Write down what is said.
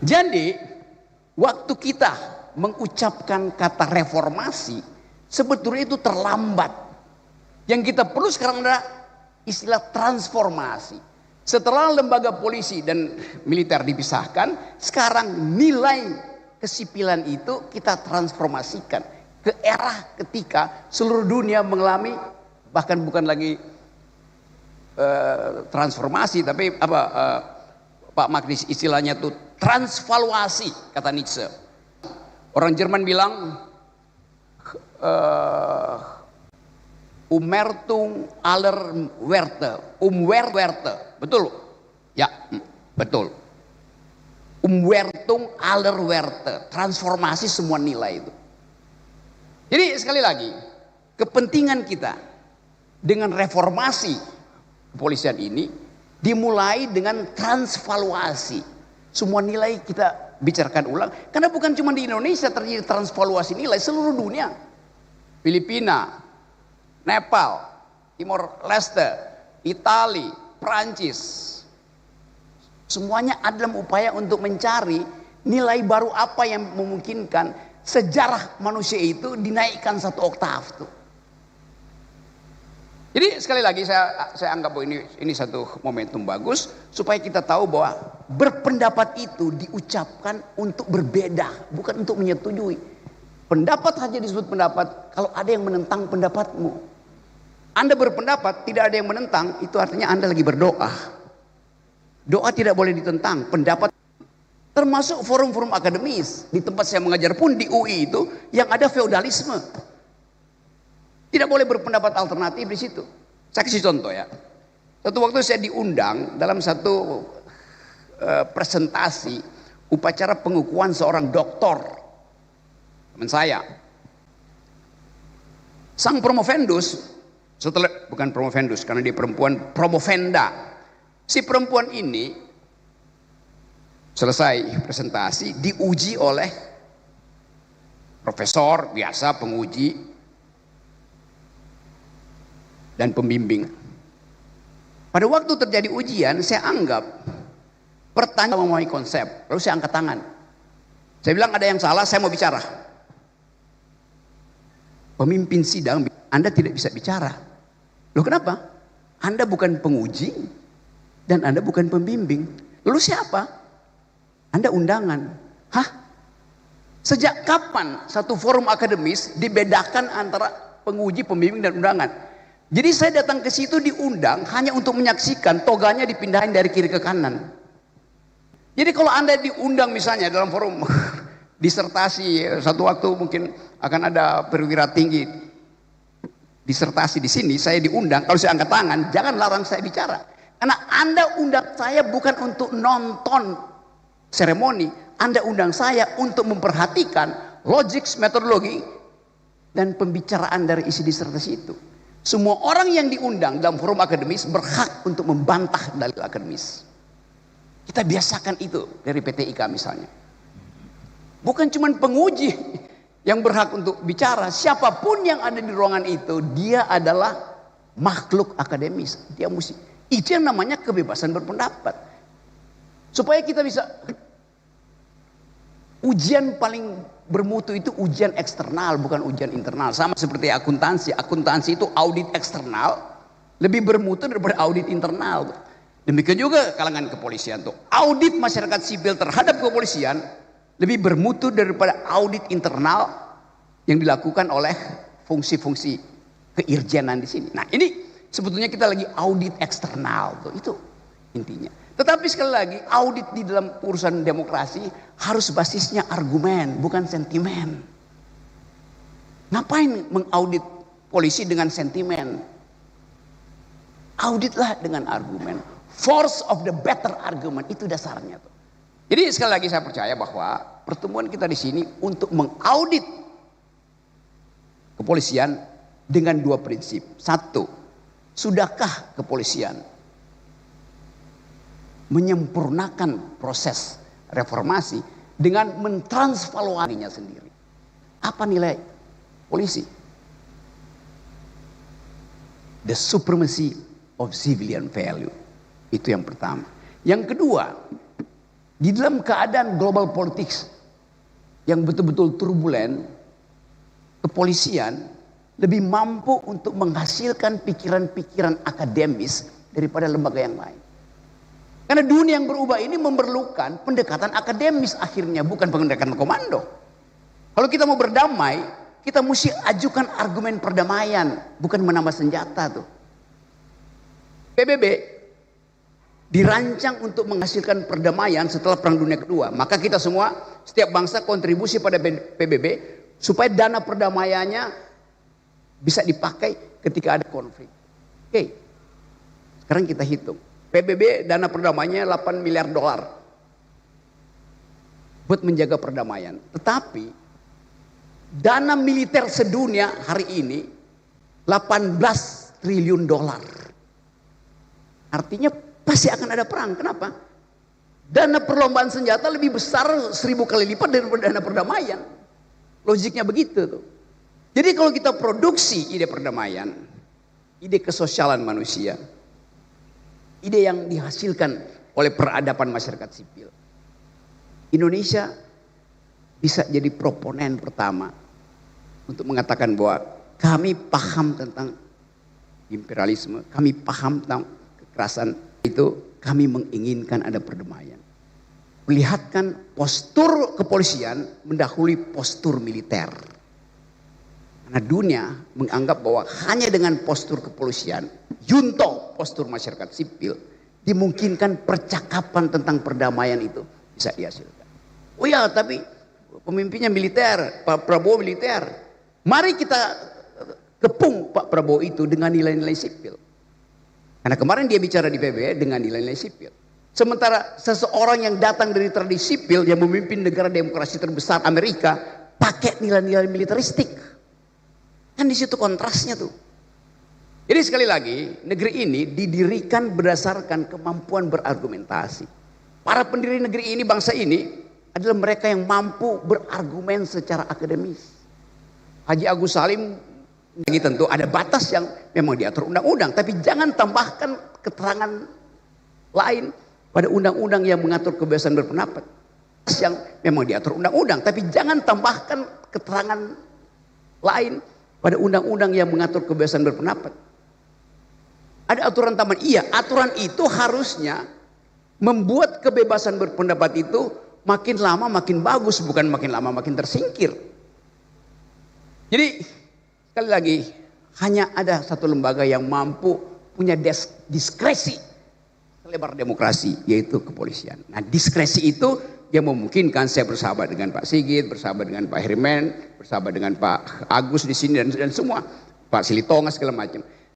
Jadi waktu kita mengucapkan kata reformasi, sebetulnya itu terlambat. Yang kita perlu sekarang adalah istilah transformasi. Setelah lembaga polisi dan militer dipisahkan, sekarang nilai kesipilan itu kita transformasikan ke era ketika seluruh dunia mengalami, bahkan bukan lagi transformasi, tapi Pak Magnis istilahnya itu transvaluasi, kata Nietzsche. Orang Jerman bilang Umwertung aller Werte, Werte, betul? Ya, betul. Umwertung aller Werte, transformasi semua nilai itu. Jadi sekali lagi, kepentingan kita dengan reformasi kepolisian ini dimulai dengan transvaluasi. Semua nilai kita bicarakan ulang, karena bukan cuma di Indonesia terjadi transvaluasi nilai, seluruh dunia. Filipina, Nepal, Timor Leste, Itali, Prancis, semuanya ada dalam upaya untuk mencari nilai baru apa yang memungkinkan sejarah manusia itu dinaikkan satu oktav tuh. Jadi sekali lagi saya anggap bahwa ini satu momentum bagus supaya kita tahu bahwa berpendapat itu diucapkan untuk berbeda, bukan untuk menyetujui. Pendapat hanya disebut pendapat kalau ada yang menentang pendapatmu. Anda berpendapat tidak ada yang menentang, itu artinya Anda lagi berdoa. Doa tidak boleh ditentang, pendapat termasuk forum-forum akademis. Di tempat saya mengajar pun di UI itu yang ada feodalisme. Tidak boleh berpendapat alternatif di situ. Saya kasih contoh ya. Satu waktu saya diundang dalam satu presentasi upacara pengukuhan seorang doktor, teman saya. Sang promovendus, bukan promovendus karena dia perempuan, promovenda. Si perempuan ini selesai presentasi diuji oleh profesor biasa, penguji dan pembimbing. Pada waktu terjadi ujian, saya anggap pertanyaan memahami konsep, lalu saya angkat tangan. Saya bilang ada yang salah, saya mau bicara. Pemimpin sidang, Anda tidak bisa bicara. Loh kenapa? Anda bukan penguji dan Anda bukan pembimbing. Lalu siapa? Anda undangan. Hah? Sejak kapan satu forum akademis dibedakan antara penguji, pembimbing dan undangan? Jadi saya datang ke situ diundang hanya untuk menyaksikan, toganya dipindahin dari kiri ke kanan. Jadi kalau Anda diundang misalnya dalam forum disertasi, satu waktu mungkin akan ada perwira tinggi disertasi di sini, saya diundang, kalau saya angkat tangan, jangan larang saya bicara. Karena Anda undang saya bukan untuk nonton seremoni, Anda undang saya untuk memperhatikan logik, metodologi, dan pembicaraan dari isi disertasi itu. Semua orang yang diundang dalam forum akademis berhak untuk membantah dalil akademis. Kita biasakan itu dari PTIK misalnya. Bukan cuma penguji yang berhak untuk bicara, siapapun yang ada di ruangan itu, dia adalah makhluk akademis. Dia mesti, itu yang namanya kebebasan berpendapat. Supaya kita bisa, ujian paling bermutu itu ujian eksternal, bukan ujian internal. Sama seperti akuntansi. Akuntansi itu audit eksternal lebih bermutu daripada audit internal. Demikian juga kalangan kepolisian tuh. Audit masyarakat sipil terhadap kepolisian lebih bermutu daripada audit internal yang dilakukan oleh fungsi-fungsi keirjenan di sini. Nah, ini sebetulnya kita lagi audit eksternal tuh. Itu intinya. Tetapi sekali lagi, audit di dalam urusan demokrasi harus basisnya argumen, bukan sentimen. Ngapain mengaudit polisi dengan sentimen? Auditlah dengan argumen. Force of the better argument, itu dasarnya tuh. Jadi sekali lagi saya percaya bahwa pertemuan kita di sini untuk mengaudit kepolisian dengan dua prinsip. Satu, sudahkah kepolisian menyempurnakan proses reformasi dengan mentransvaluasinya sendiri? Apa nilai polisi? The supremacy of civilian value. Itu yang pertama. Yang kedua, Di dalam keadaan global politics yang betul-betul turbulen, kepolisian lebih mampu untuk menghasilkan pikiran-pikiran akademis daripada lembaga yang lain. Karena dunia yang berubah ini memerlukan pendekatan akademis akhirnya, bukan pendekatan komando. Kalau kita mau berdamai, kita mesti ajukan argumen perdamaian, bukan menambah senjata tuh. PBB dirancang untuk menghasilkan perdamaian setelah Perang Dunia Kedua. Maka kita semua, setiap bangsa kontribusi pada PBB supaya dana perdamaiannya bisa dipakai ketika ada konflik. Oke, sekarang kita hitung. PBB dana perdamaiannya 8 miliar dolar buat menjaga perdamaian. Tetapi dana militer sedunia hari ini 18 triliun dolar. Artinya pasti akan ada perang. Kenapa? Dana perlombaan senjata lebih besar 1000 kali lipat daripada dana perdamaian. Logiknya begitu tuh. Jadi kalau kita produksi ide perdamaian, ide kesosialan manusia, ide yang dihasilkan oleh peradaban masyarakat sipil, Indonesia bisa jadi proponen pertama untuk mengatakan bahwa kami paham tentang imperialisme, kami paham tentang kekerasan. Itu kami menginginkan ada perdamaian. Melihatkan postur kepolisian mendahului postur militer. Karena dunia menganggap bahwa hanya dengan postur kepolisian, junto postur masyarakat sipil, dimungkinkan percakapan tentang perdamaian itu bisa dihasilkan. Oh ya, tapi pemimpinnya militer, Pak Prabowo militer. Mari kita kepung Pak Prabowo itu dengan nilai-nilai sipil. Karena kemarin dia bicara di PBB dengan nilai-nilai sipil. Sementara seseorang yang datang dari tradisi sipil yang memimpin negara demokrasi terbesar Amerika pakai nilai-nilai militeristik. Kan di situ kontrasnya tuh. Jadi sekali lagi, negeri ini didirikan berdasarkan kemampuan berargumentasi. Para pendiri negeri ini, bangsa ini adalah mereka yang mampu berargumen secara akademis. Haji Agus Salim tentu ada batas yang memang diatur undang-undang, tapi jangan tambahkan keterangan lain pada undang-undang yang mengatur kebebasan berpendapat. Yang memang diatur undang-undang, tapi jangan tambahkan keterangan lain pada undang-undang yang mengatur kebebasan berpendapat. Ada aturan tambahan, iya, aturan itu harusnya membuat kebebasan berpendapat itu makin lama makin bagus, bukan makin lama makin tersingkir. Jadi sekali lagi, hanya ada satu lembaga yang mampu punya diskresi selebar demokrasi, yaitu kepolisian. Nah, diskresi itu yang memungkinkan saya bersahabat dengan Pak Sigit, bersahabat dengan Pak Herman, bersahabat dengan Pak Agus di sini dan semua, Pak Silitonga segala macam.